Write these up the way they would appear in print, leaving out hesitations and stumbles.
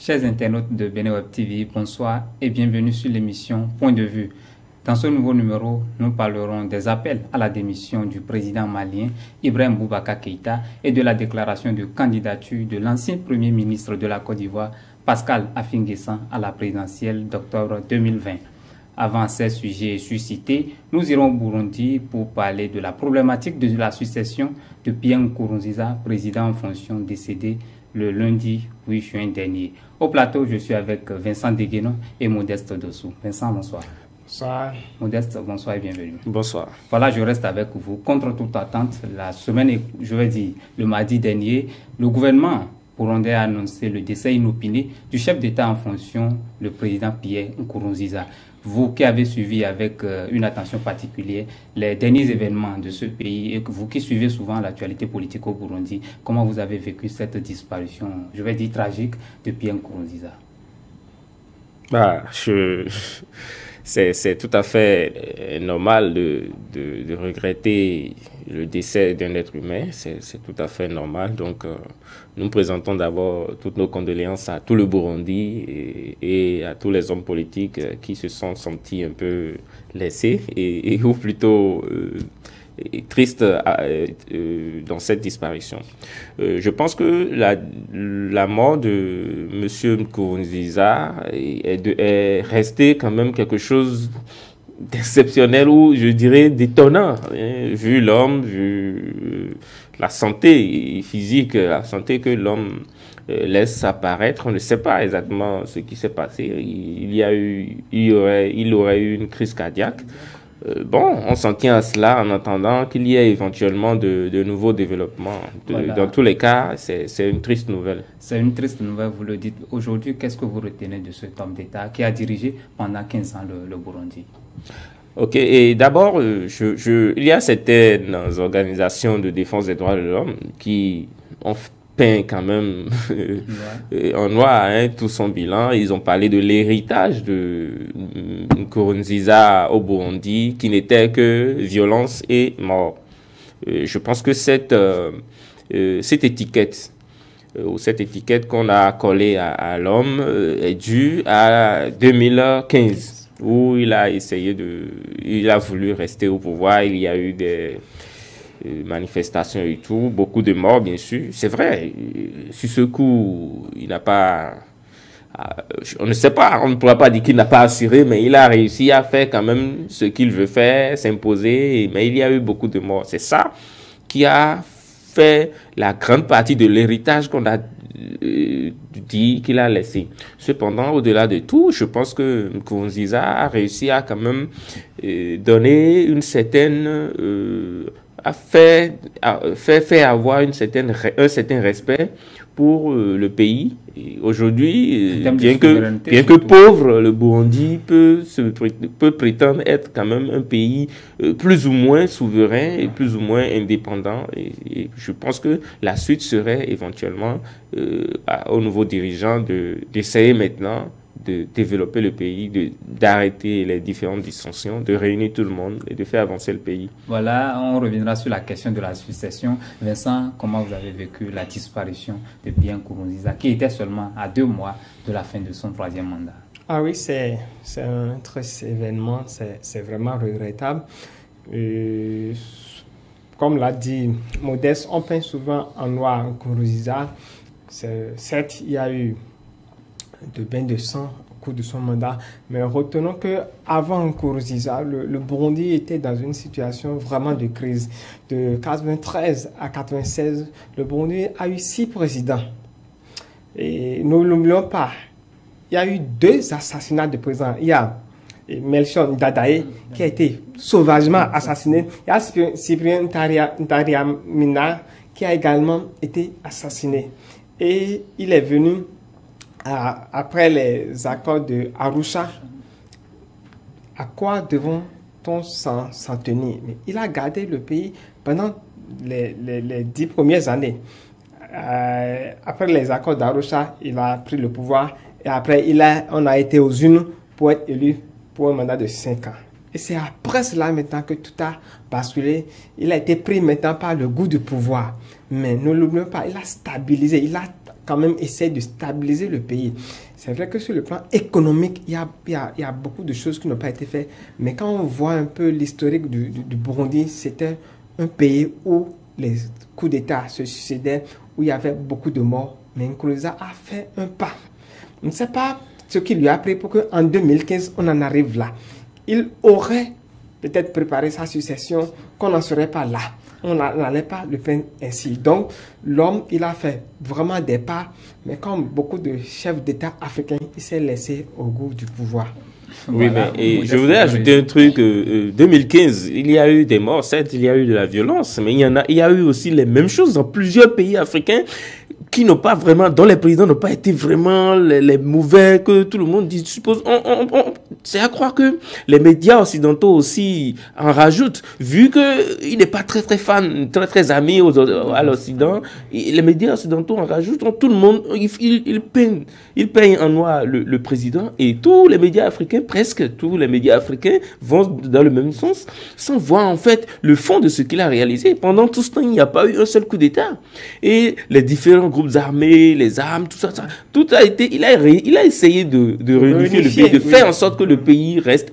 Chers internautes de Beneweb TV, bonsoir et bienvenue sur l'émission Point de vue. Dans ce nouveau numéro, nous parlerons des appels à la démission du président malien Ibrahim Boubacar Keïta et de la déclaration de candidature de l'ancien Premier ministre de la Côte d'Ivoire, Pascal Affi-N'Guessan, à la présidentielle d'octobre 2020. Avant ces sujets suscités, nous irons au Burundi pour parler de la problématique de la succession de Pierre Nkurunziza, président en fonction décédé le lundi 8 juin dernier. Au plateau, je suis avec Vincent Deguenon et Modeste Dossou. Vincent, bonsoir. Bonsoir. Modeste, bonsoir et bienvenue. Bonsoir. Voilà, je reste avec vous. Contre toute attente, la semaine, je vais dire, le mardi dernier, le gouvernement burundais a annoncé le décès inopiné du chef d'État en fonction, le président Pierre Nkurunziza. Vous qui avez suivi avec une attention particulière les derniers événements de ce pays et que vous qui suivez souvent l'actualité politique au Burundi, comment vous avez vécu cette disparition, je vais dire tragique, de Pierre Nkurunziza? C'est tout à fait normal de regretter le décès d'un être humain, c'est tout à fait normal. Donc, nous présentons d'abord toutes nos condoléances à tout le Burundi et à tous les hommes politiques qui se sont sentis un peu laissés ou plutôt tristes dans cette disparition. Je pense que la mort de M. Nkurunziza est restée quand même quelque chose d'exceptionnel ou je dirais d'étonnant, hein, vu l'homme, vu la santé physique, la santé que l'homme laisse apparaître. On ne sait pas exactement ce qui s'est passé. Il aurait eu une crise cardiaque. Bon, on s'en tient à cela en attendant qu'il y ait éventuellement de nouveaux développements. Voilà. Dans tous les cas, c'est une triste nouvelle. C'est une triste nouvelle, vous le dites. Aujourd'hui, qu'est-ce que vous retenez de cet homme d'État qui a dirigé pendant 15 ans le Burundi? Ok, et d'abord, il y a certaines organisations de défense des droits de l'homme qui ont peint quand même en noir tout son bilan. Ils ont parlé de l'héritage de Nkurunziza au Burundi qui n'était que violence et mort. Je pense que cette étiquette ou cette étiquette qu'on a collée à l'homme est due à 2015 où il a voulu rester au pouvoir. Il y a eu des manifestations et tout, beaucoup de morts bien sûr. C'est vrai, sur ce coup, il n'a pas... on ne sait pas, on ne pourra pas dire qu'il n'a pas assuré, mais il a réussi à faire quand même ce qu'il veut faire, s'imposer, mais il y a eu beaucoup de morts. C'est ça qui a fait la grande partie de l'héritage qu'on a dit qu'il a laissé. Cependant, au-delà de tout, je pense que Nkurunziza a réussi à quand même donner une certaine... fait avoir un certain respect pour le pays. Aujourd'hui, bien que pauvre, le Burundi peut prétendre être quand même un pays plus ou moins souverain et plus ou moins indépendant. Et je pense que la suite serait éventuellement aux nouveaux dirigeants d'essayer maintenant de développer le pays, d'arrêter les différentes dissensions, de réunir tout le monde et de faire avancer le pays. Voilà, on reviendra sur la question de la succession. Vincent, comment vous avez vécu la disparition de Pierre Nkurunziza, qui était seulement à 2 mois de la fin de son 3e mandat? Ah oui, c'est un triste événement, c'est vraiment regrettable. Comme l'a dit Modeste, on peint souvent en noir Nkurunziza. Certes, il y a eu de bain de sang au cours de son mandat, mais retenons que avant Nkurunziza, le Burundi était dans une situation vraiment de crise. De 93 à 96, le Burundi a eu 6 présidents. Et ne l'oublions pas, il y a eu 2 assassinats de présidents. Il y a Melchior Ndadaye qui a été sauvagement assassiné. Il y a Cyprien Ntaryamina qui a également été assassiné. Et il est venu après les accords de Arusha. À quoi devons-on s'en tenir? Mais il a gardé le pays pendant les 10 premières années. Après les accords d'Arusha, il a pris le pouvoir et après on a été aux urnes pour être élu pour un mandat de 5 ans. Et c'est après cela maintenant que tout a basculé. Il a été pris maintenant par le goût du pouvoir. Mais ne l'oublions pas, il a stabilisé, il a quand même essayé de stabiliser le pays. C'est vrai que sur le plan économique, il y a beaucoup de choses qui n'ont pas été faites. Mais quand on voit un peu l'historique du Burundi, c'était un pays où les coups d'État se succédaient, où il y avait beaucoup de morts. Mais Nkurunziza a fait un pas. On ne sait pas ce qui lui a pris pour qu'en 2015, on en arrive là. Il aurait peut-être préparé sa succession, qu'on n'en serait pas là. On n'allait pas le faire ainsi. Donc, l'homme, il a fait vraiment des pas, mais comme beaucoup de chefs d'État africains, il s'est laissé au goût du pouvoir. Oui, Voilà. mais je voudrais ajouter un truc. 2015, il y a eu des morts, certes, il y a eu de la violence, mais il y a eu aussi les mêmes choses dans plusieurs pays africains qui n'ont pas vraiment, dont les présidents n'ont pas été vraiment les mauvais que tout le monde dit. Suppose, c'est à croire que les médias occidentaux aussi en rajoutent, vu que il n'est pas très fan, très ami à l'Occident. Les médias occidentaux en rajoutent, tout le monde, il peigne en noir le président, et tous les médias africains, presque tous les médias africains vont dans le même sens, sans voir en fait le fond de ce qu'il a réalisé. Pendant tout ce temps, il n'y a pas eu un seul coup d'État. Et les différents groupes armés, les armes, tout ça, tout a été, il a essayé de réunifier le pays, de faire en sorte que le pays reste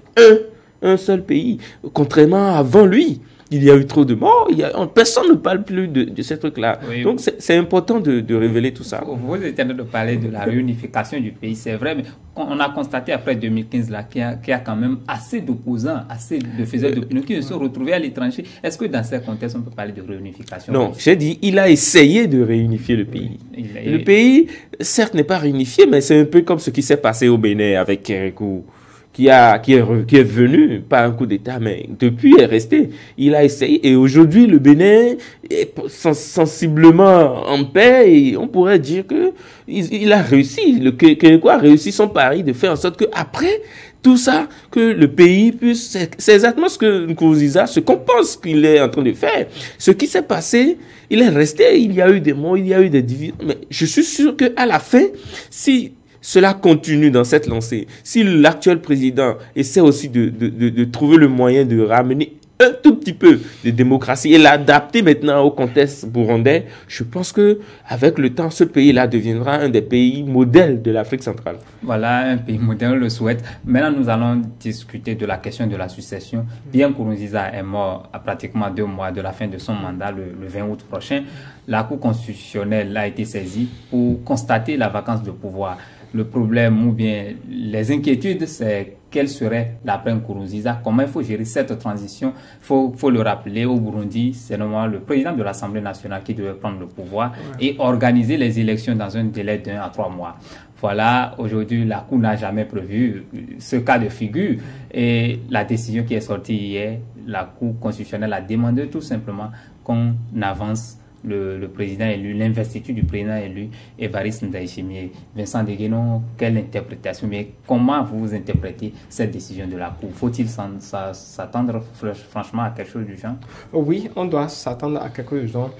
un seul pays. Contrairement à avant lui, il y a eu trop de morts, personne ne parle plus de ces trucs-là. Oui. Donc c'est important de révéler tout ça. Vous êtes en train de parler de la réunification du pays, c'est vrai, mais on a constaté après 2015 là, qu'il y a quand même assez d'opposants, assez de faiseurs d'opinion qui se sont retrouvés à l'étranger. Est-ce que dans ces contextes, on peut parler de réunification? Non, j'ai dit, il a essayé de réunifier le pays. Le pays, certes, n'est pas réunifié, mais c'est un peu comme ce qui s'est passé au Bénin avec Kérékou, qui est venu, pas un coup d'État, mais depuis est resté. Il a essayé, et aujourd'hui, le Bénin est sensiblement en paix, et on pourrait dire que il a réussi. Le Kérékou a réussi son pari de faire en sorte que après tout ça, que le pays puisse, c'est exactement ce que Nkurunziza, ce qu'on pense qu'il est en train de faire. Ce qui s'est passé, il est resté, il y a eu des morts, il y a eu des divisions, mais je suis sûr qu'à la fin, si cela continue dans cette lancée, si l'actuel président essaie aussi de trouver le moyen de ramener un tout petit peu de démocratie et l'adapter maintenant au contexte burundais, je pense que avec le temps, ce pays-là deviendra un des pays modèles de l'Afrique centrale. Voilà, un pays modèle, on le souhaite. Maintenant, nous allons discuter de la question de la succession. Bien Nkurunziza est mort à pratiquement 2 mois de la fin de son mandat, le 20 août prochain, la Cour constitutionnelle a été saisie pour constater la vacance de pouvoir. Le problème ou bien les inquiétudes, c'est quelle serait l'après Nkurunziza, comment il faut gérer cette transition. Faut le rappeler, au Burundi, c'est normalement le président de l'Assemblée nationale qui devait prendre le pouvoir et organiser les élections dans un délai d'1 à 3 mois. Voilà, aujourd'hui, la Cour n'a jamais prévu ce cas de figure et la décision qui est sortie hier, la Cour constitutionnelle a demandé tout simplement qu'on avance le président élu, l'investiture du président élu, Évariste Ndayishimiye. Vincent Degueno, quelle interprétation, mais comment vous interprétez cette décision de la Cour? Faut-il s'attendre franchement à quelque chose du genre? Oui, on doit s'attendre à quelque chose du genre.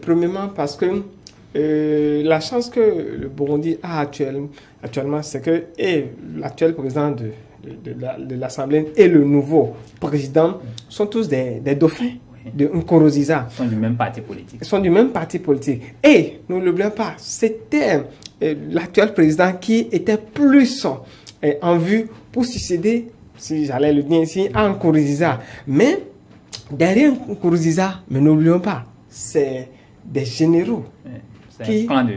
Premièrement, parce que la chance que le Burundi a actuellement, c'est que l'actuel président de l'Assemblée et le nouveau président sont tous des dauphins de Nkurunziza. Ils sont du même parti politique. Ils sont du même parti politique. Et, ne l'oublions pas, c'était l'actuel président qui était plus en vue pour succéder, si j'allais le dire ici, à Nkurunziza. Mais, derrière Nkurunziza, mais n'oublions pas, c'est des généraux. C'est un clan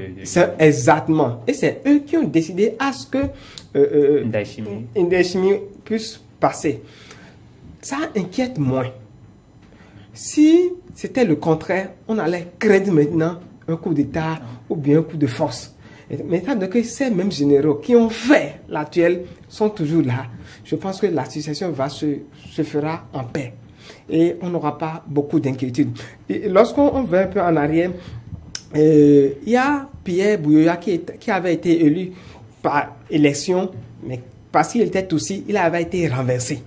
exactement. Et c'est eux qui ont décidé à ce que Ndayishimiye puisse passer. Ça inquiète moins. Si c'était le contraire, on allait craindre maintenant un coup d'État ou bien un coup de force. Mais étant donné que ces mêmes généraux qui ont fait l'actuel sont toujours là, je pense que la succession se fera en paix. Et on n'aura pas beaucoup d'inquiétudes. Lorsqu'on va un peu en arrière, il y a Pierre Buyoya qui avait été élu par élection, mais parce qu'il était aussi, il avait été renversé.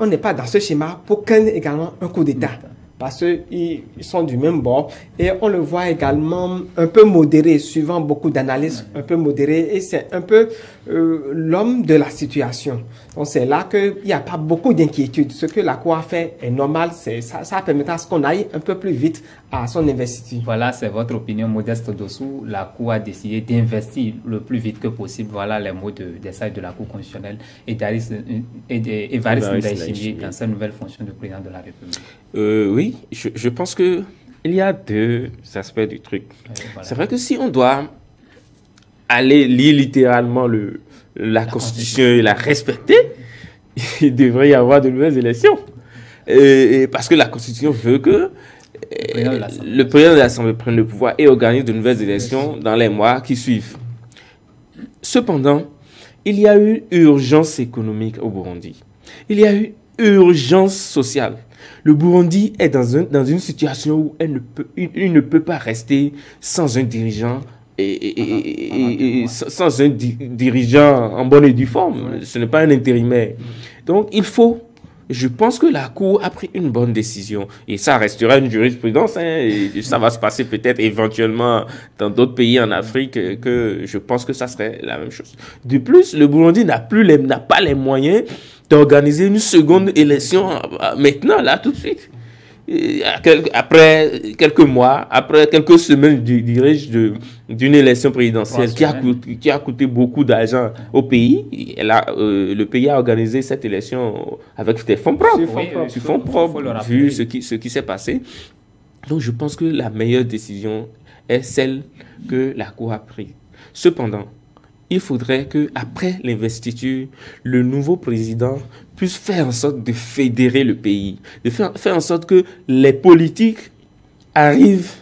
On n'est pas dans ce schéma pour craindre également un coup d'État. parce qu'ils sont du même bord. Et on le voit également un peu modéré, suivant beaucoup d'analyses, un peu modéré. Et c'est un peu l'homme de la situation. Donc c'est là qu'il n'y a pas beaucoup d'inquiétude. Ce que la Cour a fait est normal. Ça permettra à ce qu'on aille un peu plus vite à son investiture. Voilà, c'est votre opinion, Modeste Dossou. La Cour a décidé d'investir le plus vite que possible. Voilà les mots des sages de la Cour constitutionnelle et d'Évariste Ndayishimiye dans sa nouvelle fonction de président de la République. Oui, je pense que il y a deux aspects du truc. Voilà. C'est vrai que si on doit aller lire littéralement la Constitution et la respecter, il devrait y avoir de nouvelles élections. Parce que la Constitution veut que le président de l'Assemblée prenne le pouvoir et organise de nouvelles élections dans les mois qui suivent. Cependant, il y a eu urgence économique au Burundi. Il y a eu urgence sociale. Le Burundi est dans une situation où il ne peut pas rester sans un dirigeant sans un dirigeant en bonne et due forme. Ce n'est pas un intérimaire. Donc, je pense que la Cour a pris une bonne décision. Et ça restera une jurisprudence. Et ça va se passer peut-être éventuellement dans d'autres pays en Afrique que je pense que ça serait la même chose. De plus, le Burundi n'a pas les moyens d'organiser une seconde élection maintenant, là, tout de suite. Après quelques mois, après quelques semaines, dirais-je, d'une élection présidentielle qui a coûté beaucoup d'argent au pays, le pays a organisé cette élection avec des fonds propres. Sur fonds propres, vu ce qui s'est passé. Donc, je pense que la meilleure décision est celle que la Cour a prise. Cependant, il faudrait qu'après l'investiture, le nouveau président puisse faire en sorte de fédérer le pays, de faire en sorte que les politiques arrivent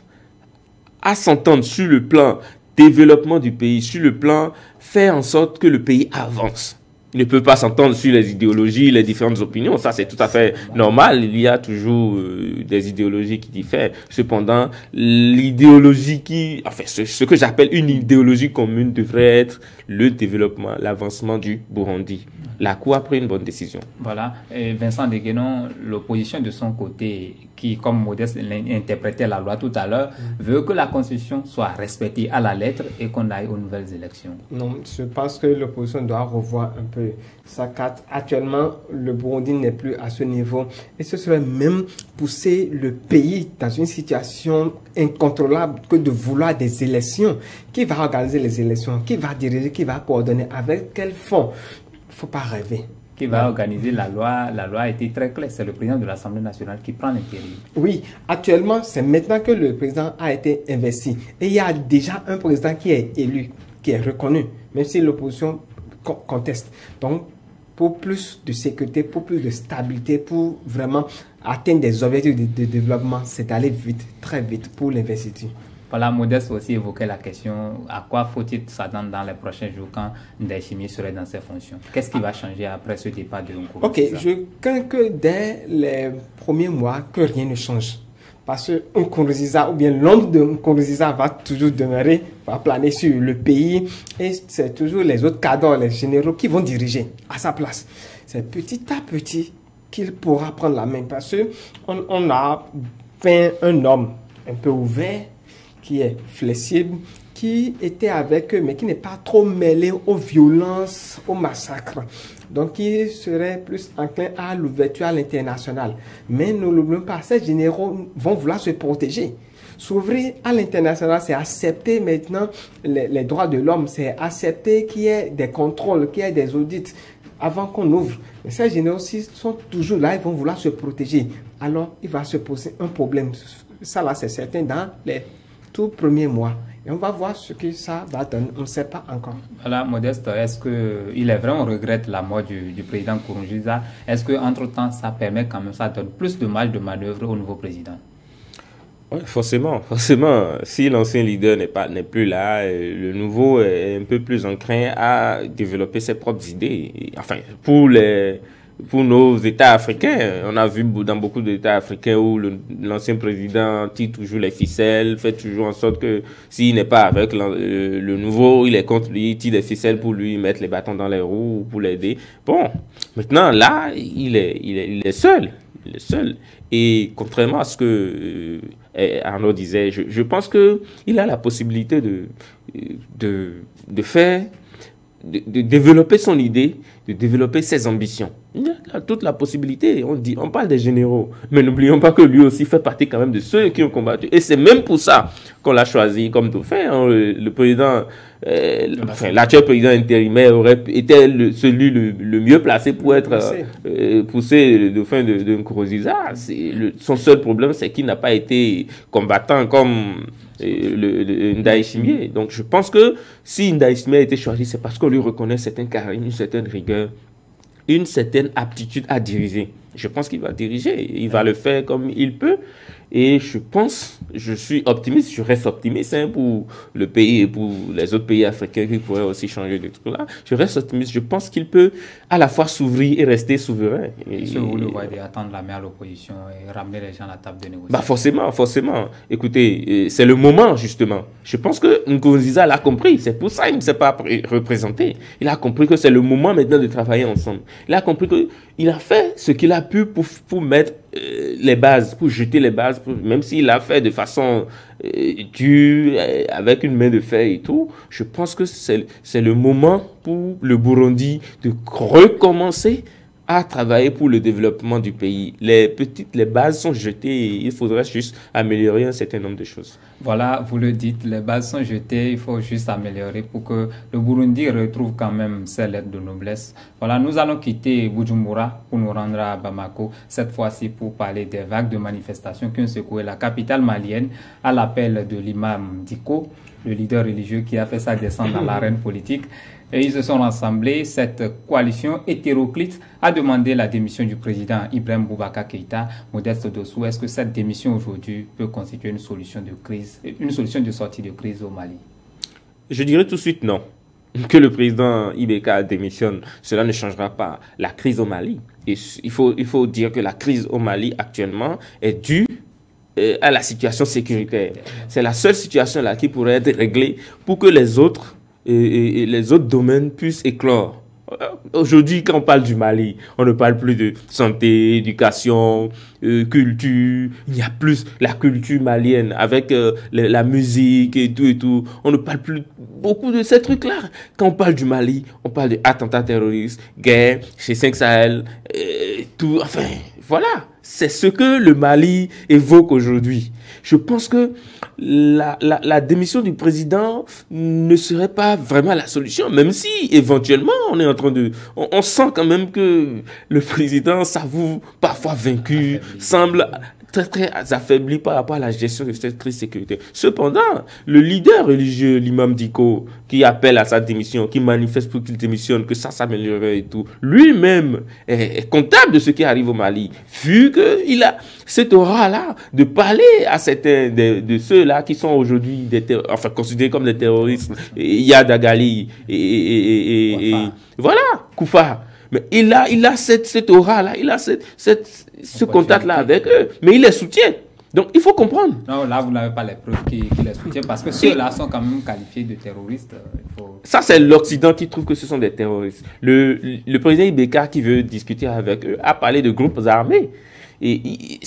à s'entendre sur le plan développement du pays, sur le plan faire en sorte que le pays avance. Ils ne peuvent pas s'entendre sur les idéologies, les différentes opinions. Ça, c'est tout à fait normal. Il y a toujours des idéologies qui diffèrent. Cependant, l'idéologie ce que j'appelle une idéologie commune devrait être le développement, l'avancement du Burundi. La Cour a pris une bonne décision. Voilà. Et Vincent Deguenon, l'opposition de son côté, qui, comme Modeste interprétait la loi tout à l'heure, veut que la Constitution soit respectée à la lettre et qu'on aille aux nouvelles élections. Non, je pense que l'opposition doit revoir un peu sa carte. Actuellement, le Burundi n'est plus à ce niveau et ce serait même pousser le pays dans une situation incontrôlable que de vouloir des élections. Qui va organiser les élections? Qui va diriger? Qui va coordonner? Avec quel fonds? Il ne faut pas rêver. Qui va organiser la loi? La loi a été très claire. C'est le président de l'Assemblée nationale qui prend l'intérim. Oui, actuellement, c'est maintenant que le président a été investi. Et il y a déjà un président qui est élu, qui est reconnu, même si l'opposition conteste. Donc, pour plus de sécurité, pour plus de stabilité, pour vraiment atteindre des objectifs de développement, c'est aller vite, très vite pour l'investiture. Voilà, Modeste aussi évoquait la question, à quoi faut-il s'attendre dans les prochains jours quand Ndayishimiye serait dans ses fonctions? Qu'est-ce qui va changer après ce départ de Nkurunziza? Ok, je crains que dès les premiers mois, que rien ne change. Parce que Nkurunziza, ou bien l'ombre de Nkurunziza va toujours demeurer, va planer sur le pays. Et c'est toujours les autres cadres, les généraux qui vont diriger à sa place. C'est petit à petit qu'il pourra prendre la main. Parce qu'on a fait un homme un peu ouvert, qui est flexible, qui était avec eux, mais qui n'est pas trop mêlé aux violences, aux massacres. Donc, il serait plus enclin à l'ouverture à l'international. Mais ne l'oublions pas, ces généraux vont vouloir se protéger. S'ouvrir à l'international, c'est accepter maintenant les droits de l'homme, c'est accepter qu'il y ait des contrôles, qu'il y ait des audits avant qu'on ouvre. Mais ces généraux sont toujours là, ils vont vouloir se protéger. Alors, il va se poser un problème. Ça, là, c'est certain dans les tout premier mois. Et on va voir ce que ça va donner. On ne sait pas encore. Voilà, Modeste, est-ce qu'il est vrai, on regrette la mort du président Nkurunziza? Est-ce qu'entre-temps, ça permet quand même, ça donne plus de marge de manœuvre au nouveau président? Oui, forcément. Si l'ancien leader n'est plus là, le nouveau est un peu plus enclin à développer ses propres idées. Enfin, pour nos États africains, on a vu dans beaucoup d'États africains où l'ancien président tire toujours les ficelles, fait toujours en sorte que s'il n'est pas avec le nouveau, il est contre lui, il tire les ficelles pour lui mettre les bâtons dans les roues, pour l'aider. Bon, maintenant là, il est seul. le seul. Et contrairement à ce que Arnaud disait, je pense qu'il a la possibilité de faire, de développer son idée, de développer ses ambitions. Il a toute la possibilité. On parle des généraux, mais n'oublions pas que lui aussi fait partie quand même de ceux qui ont combattu. Et c'est même pour ça qu'on l'a choisi comme dauphin. Hein. Le président, l'actuel président intérimaire aurait été celui le mieux placé pour être poussé le dauphin de Nkurunziza. Son seul problème, c'est qu'il n'a pas été combattant comme Ndayishimiye. Donc je pense que si Ndayishimiye a été choisi, c'est parce qu'on lui reconnaît certain charisme, une certaine rigueur, une certaine aptitude à diriger. Je pense qu'il va diriger, il va le faire comme il peut. Et je suis optimiste, je reste optimiste pour le pays et pour les autres pays africains qui pourraient aussi changer de truc là. Je reste optimiste, je pense qu'il peut à la fois s'ouvrir et rester souverain. Est-ce que vous le voyez attendre la main à l'opposition et ramener les gens à la table de négociation? Forcément. Écoutez, c'est le moment justement. Je pense que Nkurunziza l'a compris, c'est pour ça qu'il ne s'est pas représenté. Il a compris que c'est le moment maintenant de travailler ensemble. Il a compris qu'il a fait ce qu'il a pu pour mettre les bases, pour jeter les bases, même s'il l'a fait de façon dure, avec une main de fer et tout. Je pense que c'est le moment pour le Burundi de recommencer à travailler pour le développement du pays. Les bases sont jetées et il faudrait juste améliorer un certain nombre de choses. Voilà, vous le dites, les bases sont jetées, il faut juste améliorer pour que le Burundi retrouve quand même ses lettres de noblesse. Voilà, nous allons quitter Bujumbura pour nous rendre à Bamako, cette fois-ci pour parler des vagues de manifestations qui ont secoué la capitale malienne à l'appel de l'imam Diko, le leader religieux qui a fait sa descente dans l'arène politique. Et ils se sont rassemblés. Cette coalition hétéroclite a demandé la démission du président Ibrahim Boubacar Keïta. Modeste Dossou, est-ce que cette démission aujourd'hui peut constituer une solution de crise, une solution de sortie de crise au Mali? Je dirais tout de suite non. Que le président Ibeka démissionne, cela ne changera pas la crise au Mali. Et il faut dire que la crise au Mali actuellement est due à la situation sécuritaire. C'est la seule situation là qui pourrait être réglée pour que les autres domaines puissent éclore. Aujourd'hui, quand on parle du Mali, on ne parle plus de santé, éducation, culture. Il y a plus la culture malienne avec la musique et tout. On ne parle plus beaucoup de ces trucs-là. Quand on parle du Mali, on parle d'attentats terroristes, guerre, chez 5 Sahel, tout. Enfin, voilà. C'est ce que le Mali évoque aujourd'hui. Je pense que la démission du président ne serait pas vraiment la solution, même si éventuellement on est en train de... On sent quand même que le président s'avoue parfois vaincu, semble très affaibli par rapport à la gestion de cette crise sécuritaire. Cependant, le leader religieux, l'imam Diko, qui appelle à sa démission, qui manifeste pour qu'il démissionne, que ça s'améliorerait et tout, lui-même est comptable de ce qui arrive au Mali, vu qu'il a cette aura-là de parler à certains de ceux-là qui sont aujourd'hui considérés comme des terroristes, Yad Agali et voilà, Koufa. Mais il a cette aura-là, il a ce contact-là avec eux, mais il les soutient. Donc, il faut comprendre. Non, là, vous n'avez pas les preuves qui les soutiennent, parce que ceux-là sont quand même qualifiés de terroristes. Ça, c'est l'Occident qui trouve que ce sont des terroristes. Le président Ibeka, qui veut discuter avec eux, a parlé de groupes armés. Et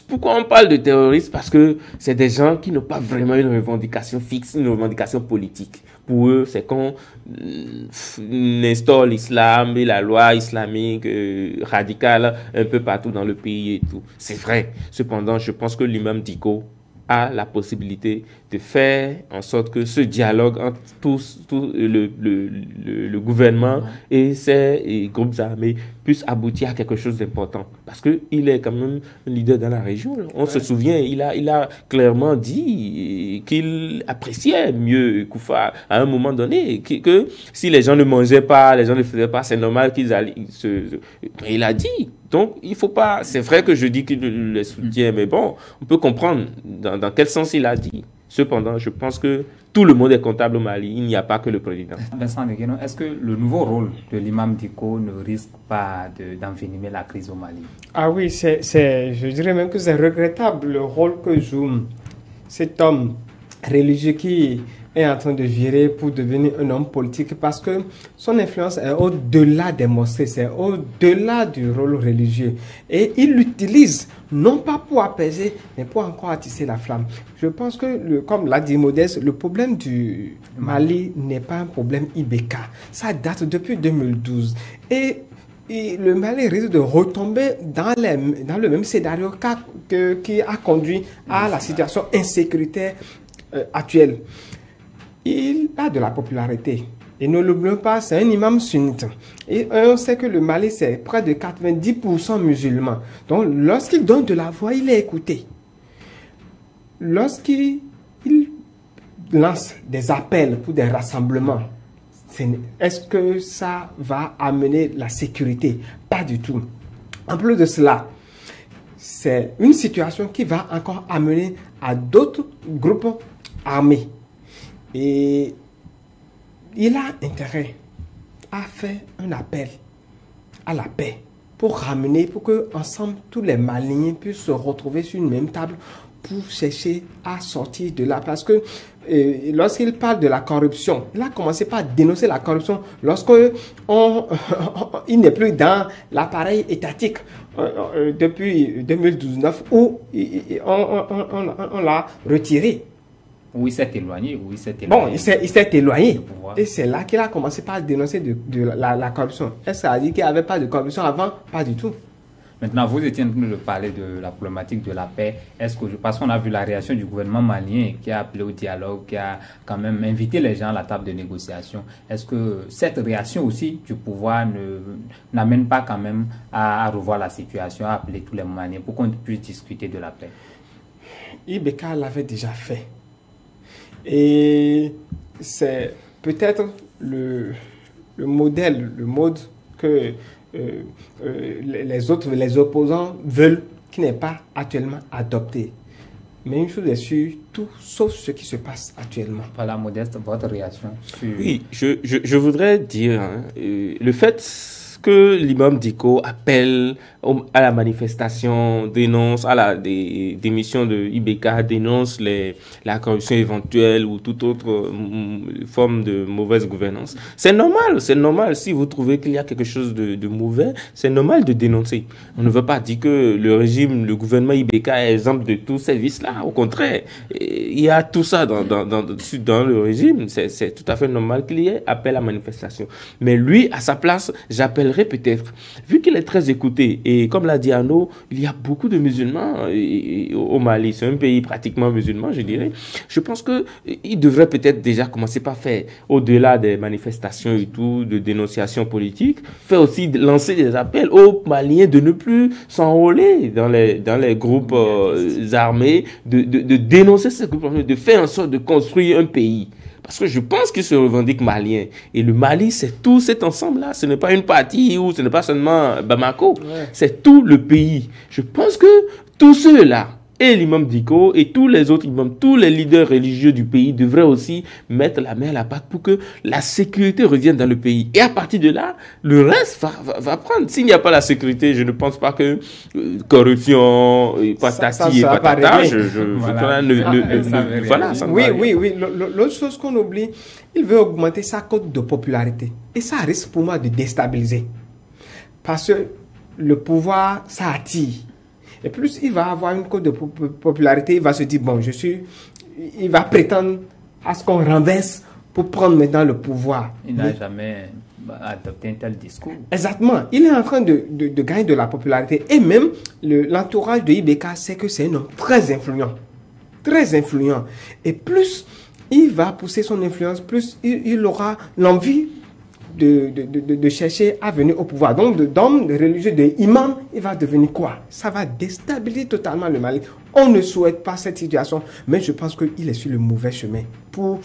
pourquoi on parle de terroristes? Parce que c'est des gens qui n'ont pas vraiment une revendication fixe, une revendication politique. Pour eux, c'est qu'on instaure l'islam et la loi islamique radicale un peu partout dans le pays et tout. C'est vrai. Cependant, je pense que l'imam Diko a la possibilité de faire en sorte que ce dialogue entre le gouvernement et ces groupes armés puisse aboutir à quelque chose d'important. Parce qu'il est quand même un leader dans la région. On se souvient, il a clairement dit qu'il appréciait mieux Koufa à un moment donné, que si les gens ne mangeaient pas, les gens ne faisaient pas, c'est normal qu'ils allaient il a dit. Donc, il faut pas... C'est vrai que je dis qu'il le soutient, mais bon, on peut comprendre dans quel sens il a dit. Cependant, je pense que tout le monde est comptable au Mali. Il n'y a pas que le président. Vincent Negueno, est-ce que le nouveau rôle de l'imam Diko ne risque pas d'envenimer la crise au Mali? Ah oui, je dirais même que c'est regrettable le rôle que joue cet homme religieux qui est en train de virer pour devenir un homme politique parce que son influence est au-delà des mosquées, c'est au-delà du rôle religieux. Et il l'utilise non pas pour apaiser, mais pour encore attiser la flamme. Je pense que, comme l'a dit Modeste, le problème du Mali n'est pas un problème IBK. Ça date depuis 2012. Et le Mali risque de retomber dans le même scénario qui a conduit à la situation insécuritaire actuelle. Il a de la popularité. Et ne l'oublions pas, c'est un imam sunnite. Et on sait que le Mali, c'est près de 90% musulmans. Donc, lorsqu'il donne de la voix, il est écouté. Lorsqu'il lance des appels pour des rassemblements, est-ce que ça va amener la sécurité? Pas du tout. En plus de cela, c'est une situation qui va encore amener à d'autres groupes armés. Et il a intérêt à faire un appel à la paix pour que ensemble tous les Maliens puissent se retrouver sur une même table pour chercher à sortir de là. Parce que lorsqu'il parle de la corruption, il a commencé par dénoncer la corruption lorsqu'il n'est plus dans l'appareil étatique depuis 2019 où on l'a retiré. Oui, il s'est éloigné. Bon, il s'est éloigné. Et c'est là qu'il a commencé par dénoncer la corruption. Est-ce que ça a dit qu'il n'y avait pas de corruption avant? Pas du tout. Maintenant, vous étiez en train de parler de la problématique de la paix. Parce qu'on a vu la réaction du gouvernement malien qui a appelé au dialogue, qui a quand même invité les gens à la table de négociation. Est-ce que cette réaction aussi du pouvoir n'amène pas quand même à revoir la situation, à appeler tous les Maliens pour qu'on puisse discuter de la paix? IBK l'avait déjà fait. Et c'est peut-être le modèle, le mode que les opposants veulent, qui n'est pas actuellement adopté. Mais une chose est sûre, tout sauf ce qui se passe actuellement. Voilà, Modeste, votre réaction sur... Oui, je voudrais dire, le fait que l'imam Dicko appelle à la manifestation, dénonce à la démission de IBK, dénonce la corruption éventuelle ou toute autre forme de mauvaise gouvernance. C'est normal. Si vous trouvez qu'il y a quelque chose de mauvais, c'est normal de dénoncer. On ne veut pas dire que le gouvernement IBK est exemple de tous ces vices-là. Au contraire, il y a tout ça dans le régime. C'est tout à fait normal qu'il y ait appel à manifestation. Mais lui, à sa place, j'appellerais peut-être, vu qu'il est très écouté, et comme l'a dit Arnaud, il y a beaucoup de musulmans au Mali, c'est un pays pratiquement musulman, je dirais. Je pense qu'il devrait peut-être déjà commencer par faire, au-delà des manifestations et tout, de dénonciations politiques, faire aussi lancer des appels aux Maliens de ne plus s'enrôler dans les groupes armés, de dénoncer ces groupes armés, de faire en sorte de construire un pays. Parce que je pense qu'ils se revendiquent maliens. Et le Mali, c'est tout cet ensemble-là. Ce n'est pas une partie ou ce n'est pas seulement Bamako. Ouais. C'est tout le pays. Je pense que tous ceux-là, et l'imam Dicko et tous les autres imams, tous les leaders religieux du pays devraient aussi mettre la main à la pâte pour que la sécurité revienne dans le pays. Et à partir de là, le reste va prendre. S'il n'y a pas la sécurité, je ne pense pas que corruption, patati et patata, Oui. L'autre chose qu'on oublie, il veut augmenter sa cote de popularité. Et ça risque pour moi de déstabiliser. Parce que le pouvoir, ça attire. Et plus il va avoir une cote de popularité, il va se dire, bon, il va prétendre à ce qu'on renverse pour prendre maintenant le pouvoir. Il n'a jamais adopté un tel discours. Exactement. Il est en train de gagner de la popularité. Et même l'entourage de IBK sait que c'est un homme très influent. Très influent. Et plus il va pousser son influence, plus il aura l'envie de chercher à venir au pouvoir. Donc, d'homme religieux, d'imam, il va devenir quoi? Ça va déstabiliser totalement le Mali. On ne souhaite pas cette situation, mais je pense qu'il est sur le mauvais chemin pour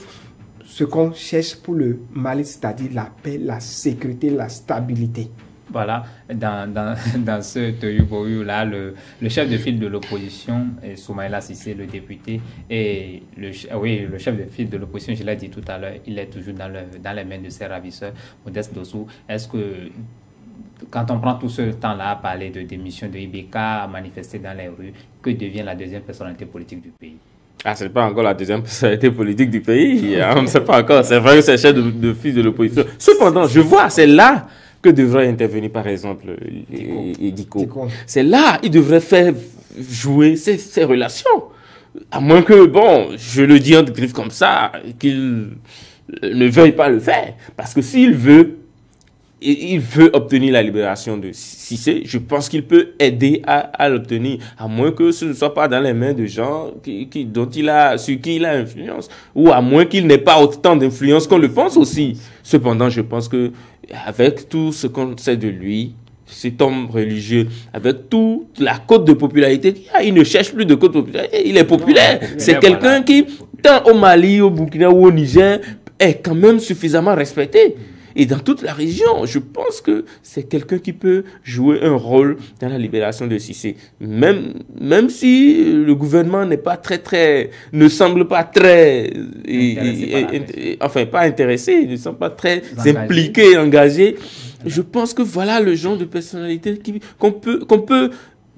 ce qu'on cherche pour le Mali, c'est-à-dire la paix, la sécurité, la stabilité. Voilà, dans ce tohu-bohu-là, le chef de file de l'opposition, Soumaïla Cissé, le député, et le chef de file de l'opposition, je l'ai dit tout à l'heure, il est toujours dans les mains de ses ravisseurs, Modeste Dossou. Est-ce que, quand on prend tout ce temps-là à parler de démission de IBK, à manifester dans les rues, que devient la deuxième personnalité politique du pays? Ah, c'est pas encore la deuxième personnalité politique du pays. On ne sait pas encore. C'est vrai que c'est chef de file de l'opposition. Cependant, je vois, c'est là que devrait intervenir, par exemple, Diko. C'est là, il devrait faire jouer ses relations. À moins que, bon, je le dis en griffe comme ça, qu'il ne veuille pas le faire. Parce que s'il veut, il veut obtenir la libération de Cissé, je pense qu'il peut aider à l'obtenir, à moins que ce ne soit pas dans les mains de gens sur qui il a influence, ou à moins qu'il n'ait pas autant d'influence qu'on le pense aussi. Cependant, je pense que avec tout ce qu'on sait de lui, cet homme religieux, avec toute la cote de popularité qu'il a, il ne cherche plus de cote de popularité, il est populaire. C'est quelqu'un qui, tant au Mali, au Burkina ou au Niger, est quand même suffisamment respecté. Et dans toute la région, je pense que c'est quelqu'un qui peut jouer un rôle dans la libération de Cissé. Même si le gouvernement n'est pas ne semble pas très, pas intéressé, ne semble pas très impliqué, engagé. Je pense que voilà le genre de personnalité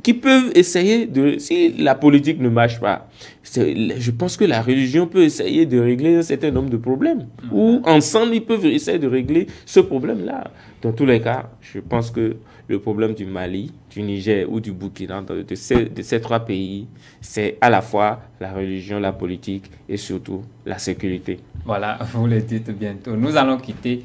qui peuvent essayer si la politique ne marche pas, je pense que la religion peut essayer de régler un certain nombre de problèmes. Ou ensemble, ils peuvent essayer de régler ce problème-là. Dans tous les cas, je pense que le problème du Mali, du Niger ou du Burkina, de ces trois pays, c'est à la fois la religion, la politique et surtout la sécurité. Voilà, vous le dites bientôt. Nous allons quitter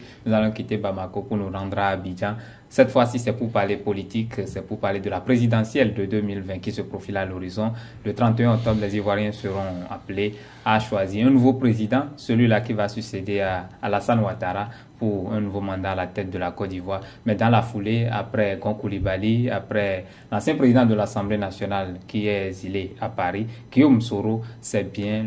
Bamako pour nous rendre à Abidjan. Cette fois-ci, c'est pour parler politique, c'est pour parler de la présidentielle de 2020 qui se profile à l'horizon. Le 31 octobre, les Ivoiriens seront appelés à choisir un nouveau président, celui-là qui va succéder à Alassane Ouattara pour un nouveau mandat à la tête de la Côte d'Ivoire. Mais dans la foulée, après Gon Coulibaly, après l'ancien président de l'Assemblée nationale qui est exilé à Paris, Guillaume Soro, c'est bien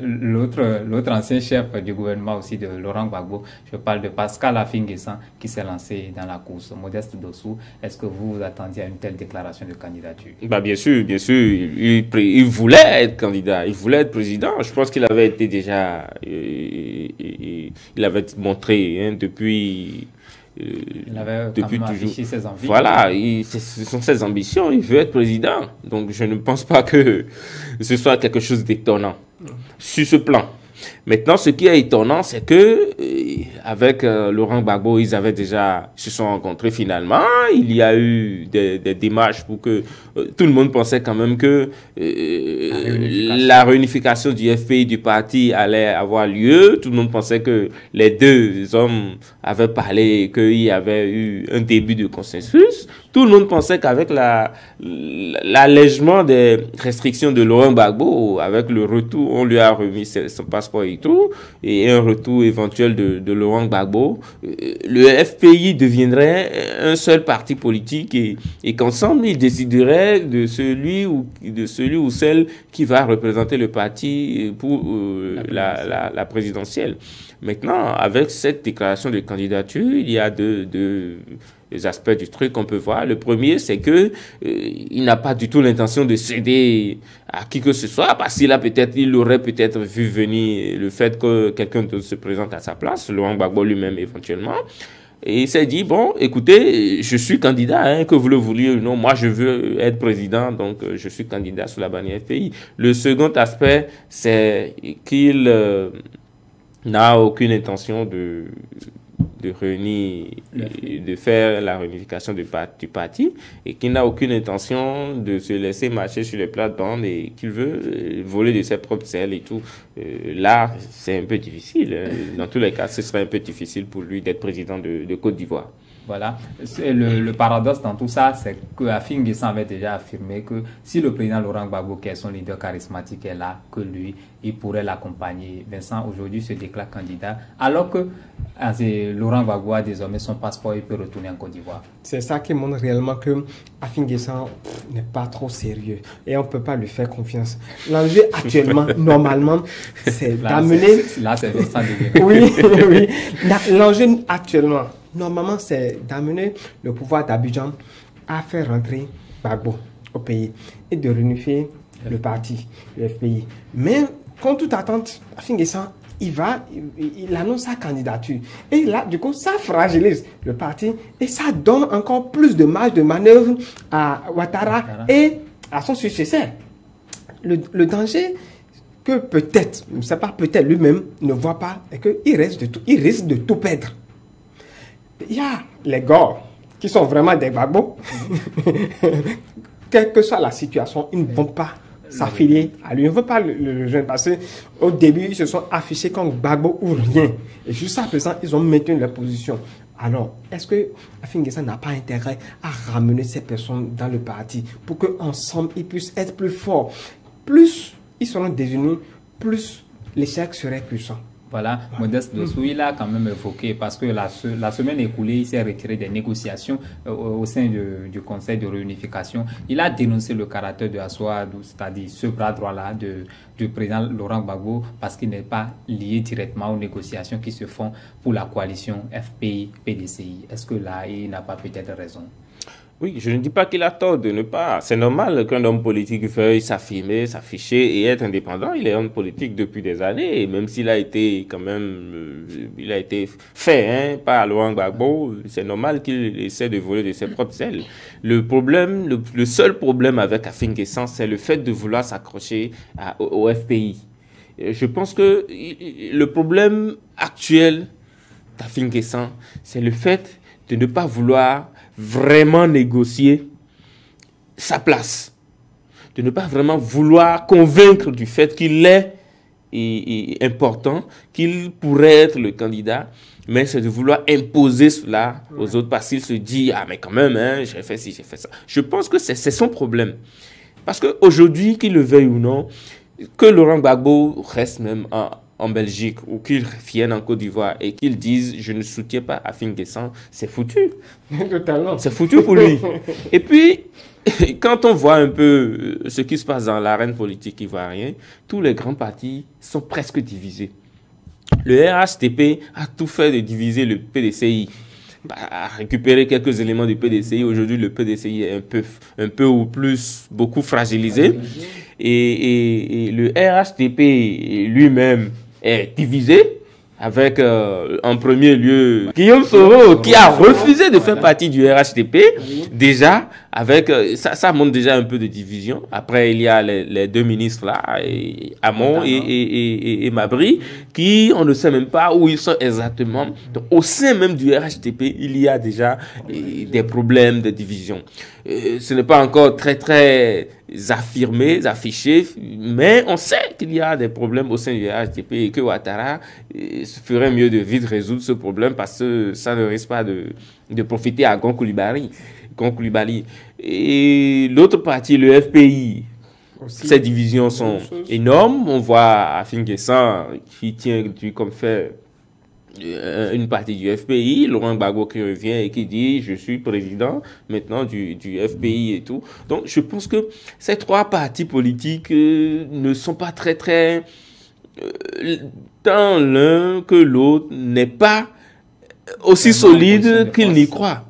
l'autre ancien chef du gouvernement aussi de Laurent Gbagbo. Je parle de Pascal Affi-N'Guessan qui s'est lancé dans la course. Modeste Dossou, est-ce que vous vous attendiez à une telle déclaration de candidature? Bien sûr. Il voulait être candidat, il voulait être président. Je pense qu'il avait été déjà... il avait montré depuis toujours. Ses envies. Voilà, ce sont ses ambitions, il veut être président. Donc je ne pense pas que ce soit quelque chose d'étonnant sur ce plan. Maintenant, ce qui est étonnant, c'est que avec Laurent Gbagbo, ils se sont rencontrés finalement. Il y a eu des démarches pour que tout le monde pensait quand même que la réunification du FPI du parti allait avoir lieu. Tout le monde pensait que les deux hommes avaient parlé et qu'il y avait eu un début de consensus. Tout le monde pensait qu'avec l'allègement des restrictions de Laurent Gbagbo, avec le retour, on lui a remis son passeport et tout, et un retour éventuel de Laurent Gbagbo, le FPI deviendrait un seul parti politique et qu'ensemble, ils décideraient de celui ou celle qui va représenter le parti pour la présidentielle. Maintenant, avec cette déclaration de candidature, il y a deux aspects du truc qu'on peut voir. Le premier, c'est que il n'a pas du tout l'intention de céder à qui que ce soit, parce qu'il aurait peut-être vu venir le fait que quelqu'un d'autre se présente à sa place, Laurent Gbagbo lui-même éventuellement. Et il s'est dit, bon, écoutez, je suis candidat, que vous le vouliez ou non, moi je veux être président, donc je suis candidat sous la bannière FPI. Le second aspect, c'est qu'il n'a aucune intention de faire la réunification du parti et qu'il n'a aucune intention de se laisser marcher sur les plates-bandes et qu'il veut voler de ses propres ailes et tout. Là, c'est un peu difficile. Dans tous les cas, ce serait un peu difficile pour lui d'être président de Côte d'Ivoire. Voilà. Le paradoxe dans tout ça, c'est que Affi-N'Guessan avait déjà affirmé que si le président Laurent Gbagbo, qui est son leader charismatique, est là, que lui, il pourrait l'accompagner. Vincent, aujourd'hui, se déclare candidat, alors que Laurent Gbagbo a désormais son passeport, il peut retourner en Côte d'Ivoire. C'est ça qui montre réellement que Affi-N'Guessan n'est pas trop sérieux et on ne peut pas lui faire confiance. L'enjeu actuellement, normalement, c'est d'amener... Là, c'est Vincent Oui. L'enjeu actuellement... Normalement, c'est d'amener le pouvoir d'Abidjan à faire rentrer Gbagbo au pays et de réunifier le parti, le FPI. Mais, contre toute attente, Affi-N'Guessan, il annonce sa candidature. Et là, du coup, ça fragilise le parti et ça donne encore plus de marge de manœuvre à Ouattara et à son successeur. Le danger que peut-être, c'est pas peut-être lui-même ne voit pas et qu'il risque de tout perdre. Il y a les gars qui sont vraiment des Gbagbo. Quelle que soit la situation, ils ne vont pas s'affilier à lui. Ils ne veulent pas le jeune parce qu'au début, ils se sont affichés comme Gbagbo ou rien. Et jusqu'à présent, ils ont maintenu leur position. Alors, est-ce que Afin N'Guessan n'a pas intérêt à ramener ces personnes dans le parti pour qu'ensemble, ils puissent être plus forts? Plus ils seront désunis, plus l'échec serait puissant. Voilà, Modeste Dossou, il a quand même évoqué, parce que la semaine écoulée, il s'est retiré des négociations au sein du Conseil de réunification. Il a dénoncé le caractère de Assoadou, c'est-à-dire ce bras droit-là du président Laurent Gbagbo, parce qu'il n'est pas lié directement aux négociations qui se font pour la coalition FPI-PDCI. Est-ce que là, il n'a pas peut-être raison? Oui, je ne dis pas qu'il a tort de ne pas. C'est normal qu'un homme politique veuille s'affirmer, s'afficher et être indépendant. Il est homme politique depuis des années, et même s'il a été quand même, il a été fait par Laurent Gbagbo, c'est normal qu'il essaie de voler de ses propres ailes. Le problème, le seul problème avec Afin N'Guessan, c'est le fait de vouloir s'accrocher au FPI. Je pense que le problème actuel d'Afin N'Guessan, c'est le fait de ne pas vouloir vraiment négocier sa place, de ne pas vraiment vouloir convaincre du fait qu'il est important, qu'il pourrait être le candidat, mais c'est de vouloir imposer cela aux autres parce qu'il se dit « Ah, mais quand même, j'ai fait ci, j'ai fait ça ». Je pense que c'est son problème. Parce qu'aujourd'hui, qu'il le veuille ou non, que Laurent Gbagbo reste même en Belgique ou qu'il vienne en Côte d'Ivoire et qu'il dise « je ne soutiens pas Afin N'Guessan », c'est foutu. Totalement. C'est foutu pour lui. Et puis, quand on voit un peu ce qui se passe dans l'arène politique ivoirienne, tous les grands partis sont presque divisés. Le RHDP a tout fait de diviser le PDCI, a récupéré quelques éléments du PDCI. Aujourd'hui, le PDCI est un peu ou plus beaucoup fragilisé. Et le RHDP lui-même est divisé avec en premier lieu Guillaume Soro qui a refusé de faire partie du RHDP. Déjà, avec ça montre déjà un peu de division. Après, il y a les deux ministres là, Hamon et Mabry, qui on ne sait même pas où ils sont exactement. Donc, au sein même du RHDP, il y a déjà des problèmes de division. Ce n'est pas encore très affirmé, affiché, mais on sait qu'il y a des problèmes au sein du RHDP et que Ouattara ferait mieux de vite résoudre ce problème parce que ça ne risque pas de profiter à Gon Coulibaly. Et l'autre parti, le FPI, aussi, ces divisions sont énormes. On voit Afin N'Guessan qui tient comme fait une partie du FPI, Laurent Gbagbo qui revient et qui dit « je suis président maintenant du FPI » et tout. Donc, je pense que ces trois partis politiques ne sont pas très tant l'un que l'autre n'est pas aussi solide qu'ils n'y croient.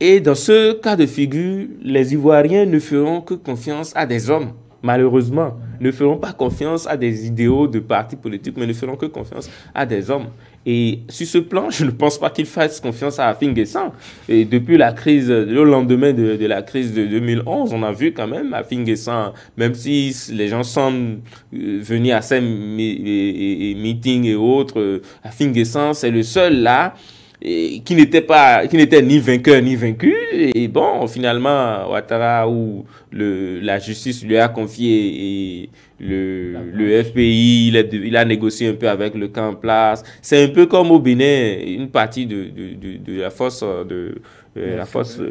Et dans ce cas de figure, les Ivoiriens ne feront que confiance à des hommes. Malheureusement, ne feront pas confiance à des idéaux de partis politiques, mais ne feront que confiance à des hommes. Et sur ce plan, je ne pense pas qu'ils fassent confiance à Afin N'Guessan. Et depuis la crise, le lendemain de la crise de 2011, on a vu quand même Afin N'Guessan, même si les gens semblent venir à ces meetings et autres, Afin N'Guessan, c'est le seul là qui n'était ni vainqueur ni vaincu. Et bon, finalement, Ouattara ou la justice lui a confié et le FPI, il a négocié un peu avec le camp en place. C'est un peu comme au Bénin, une partie de la force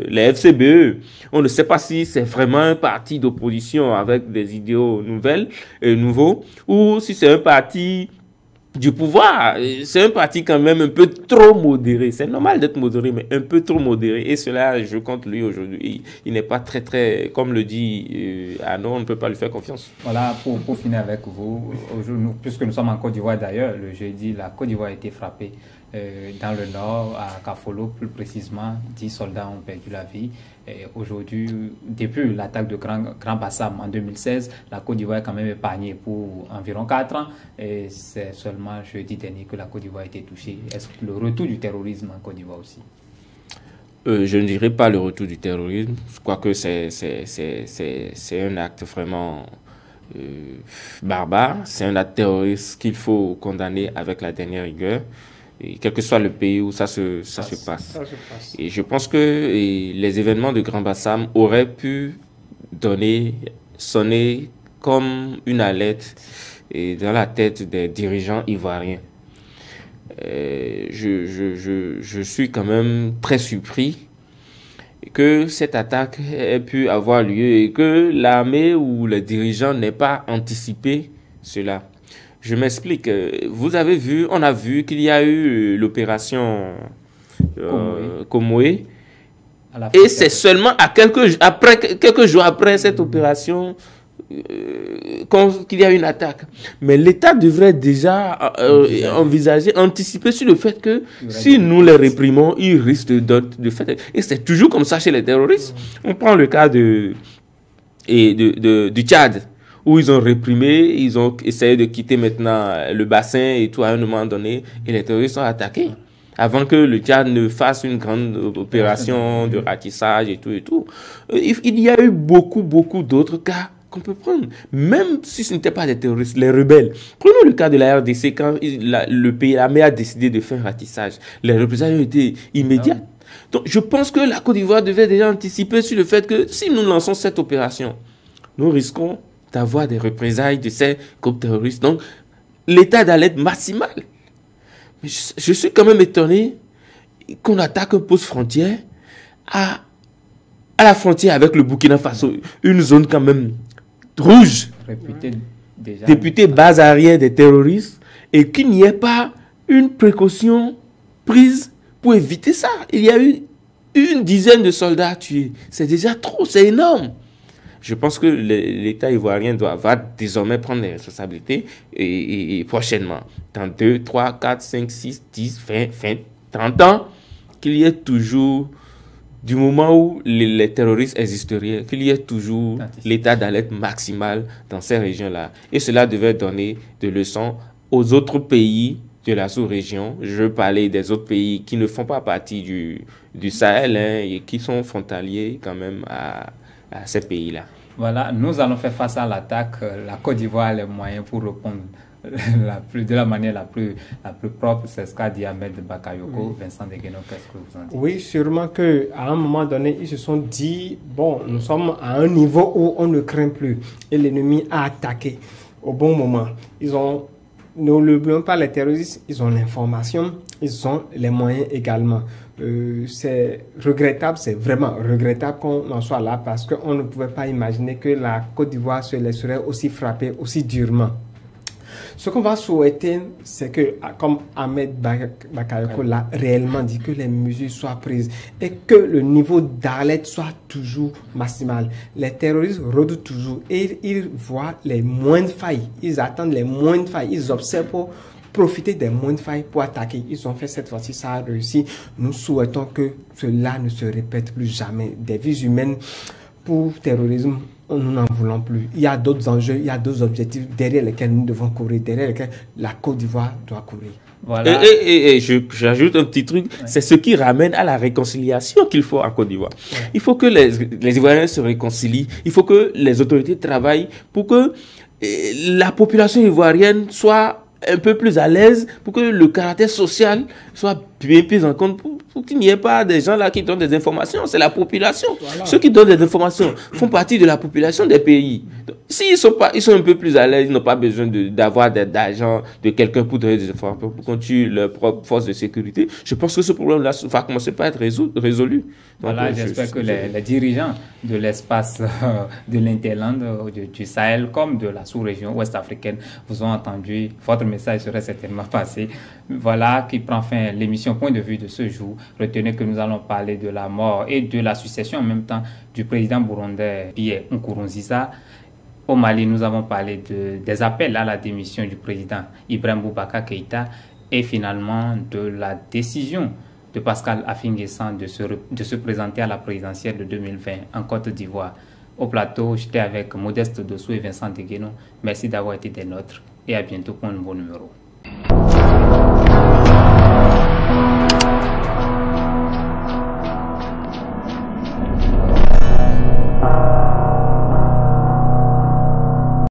les FCBE. On ne sait pas si c'est vraiment un parti d'opposition avec des idéaux nouveaux, ou si c'est un parti du pouvoir. C'est un parti quand même un peu trop modéré. C'est normal d'être modéré, mais un peu trop modéré. Et cela, je compte lui aujourd'hui. Il n'est pas très, comme le dit Arnaud, on ne peut pas lui faire confiance. Voilà, pour finir avec vous, puisque nous sommes en Côte d'Ivoire d'ailleurs, le jeudi, la Côte d'Ivoire a été frappée dans le nord, à Kafolo, plus précisément. 10 soldats ont perdu la vie. Aujourd'hui, depuis l'attaque de Grand Bassam en 2016, la Côte d'Ivoire est quand même épargnée pour environ 4 ans. Et c'est seulement jeudi dernier que la Côte d'Ivoire a été touchée. Est-ce que le retour du terrorisme en Côte d'Ivoire aussi? Je ne dirais pas le retour du terrorisme. Je crois que c'est un acte vraiment barbare, c'est un acte terroriste qu'il faut condamner avec la dernière rigueur, et quel que soit le pays où ça se passe. Et je pense que les événements de Grand Bassam auraient pu sonner comme une alerte dans la tête des dirigeants ivoiriens. Je suis quand même très surpris que cette attaque ait pu avoir lieu et que l'armée ou les dirigeants n'aient pas anticipé cela. Je m'explique. On a vu qu'il y a eu l'opération Komoé. Et c'est seulement quelques jours après cette opération qu'il y a une attaque. Mais l'État devrait déjà anticiper sur le fait que si nous les réprimons, ils risquent de fait. Et c'est toujours comme ça chez les terroristes. On prend le cas du Tchad, où ils ont réprimé, ils ont essayé de quitter maintenant le bassin et tout à un moment donné, et les terroristes ont attaqué. Avant que le Tchad ne fasse une grande opération de ratissage et tout. Il y a eu beaucoup d'autres cas qu'on peut prendre. Même si ce n'était pas des terroristes, les rebelles. Prenons le cas de la RDC quand l'armée a décidé de faire un ratissage. Les représailles ont été immédiates. Donc je pense que la Côte d'Ivoire devait déjà anticiper sur le fait que si nous lançons cette opération, nous risquons d'avoir des représailles de ces groupes terroristes. Donc l'état d'alerte maximal. Mais je suis quand même étonné qu'on attaque un poste frontière à la frontière avec le Burkina Faso, une zone quand même rouge, réputée base arrière des terroristes, et qu'il n'y ait pas une précaution prise pour éviter ça. Il y a eu une dizaine de soldats tués. C'est déjà trop, c'est énorme. Je pense que l'État ivoirien va désormais prendre les responsabilités et prochainement, dans 2, 3, 4, 5, 6, 10, 20, 30 ans, qu'il y ait toujours, du moment où les terroristes existeraient, qu'il y ait toujours l'état d'alerte maximal dans ces régions-là. Et cela devait donner des leçons aux autres pays de la sous-région. Je veux parler des autres pays qui ne font pas partie du Sahel et qui sont frontaliers quand même à ces pays-là. Voilà, nous allons faire face à l'attaque. La Côte d'Ivoire a les moyens pour répondre de la manière la plus propre. C'est ce qu'a dit Ahmed Bakayoko. Vincent Degueno, qu'est-ce que vous en dites? Oui, sûrement qu'à un moment donné, ils se sont dit, bon, nous sommes à un niveau où on ne craint plus. Et l'ennemi a attaqué au bon moment. Ne l'oublions pas, les terroristes, ils ont l'information, ils ont les moyens également. C'est regrettable, c'est vraiment regrettable qu'on en soit là parce qu'on ne pouvait pas imaginer que la Côte d'Ivoire se laisserait aussi frapper aussi durement. Ce qu'on va souhaiter, c'est que, comme Ahmed Bakayoko l'a réellement dit, que les mesures soient prises et que le niveau d'alerte soit toujours maximal. Les terroristes redoutent toujours et ils voient les moindres failles. Ils attendent les moindres failles. Ils observent pour profiter des moindres failles pour attaquer. Ils ont fait cette fois-ci, ça a réussi. Nous souhaitons que cela ne se répète plus jamais. Des vies humaines pour terrorisme, nous n'en voulons plus. Il y a d'autres enjeux, il y a d'autres objectifs derrière lesquels nous devons courir, derrière lesquels la Côte d'Ivoire doit courir. Voilà. Et j'ajoute un petit truc, c'est ce qui ramène à la réconciliation qu'il faut en Côte d'Ivoire. Il faut que les Ivoiriens se réconcilient, il faut que les autorités travaillent pour que la population ivoirienne soit un peu plus à l'aise, pour que le caractère social soit bien pris en compte, pour qu'il n'y ait pas des gens là qui donnent des informations. C'est la population. Voilà. Ceux qui donnent des informations font partie de la population des pays. S'ils sont un peu plus à l'aise, ils n'ont pas besoin d'avoir d'argent de quelqu'un pour donner des informations, pour continuer leur propre force de sécurité. Je pense que ce problème-là va commencer par être résolu. Voilà, j'espère que les dirigeants de l'espace de l'Interland, du Sahel, comme de la sous-région ouest-africaine, vous ont entendu. Votre message serait certainement passé. Voilà qui prend fin l'émission Point de vue de ce jour. Retenez que nous allons parler de la mort et de la succession en même temps du président burundais Pierre Nkurunziza. Au Mali, nous avons parlé des appels à la démission du président Ibrahim Boubacar Keïta et finalement de la décision de Pascal Affi-N'Guessan de se présenter à la présidentielle de 2020 en Côte d'Ivoire. Au plateau, j'étais avec Modeste Dossou et Vincent Degueno. Merci d'avoir été des nôtres et à bientôt pour un nouveau numéro.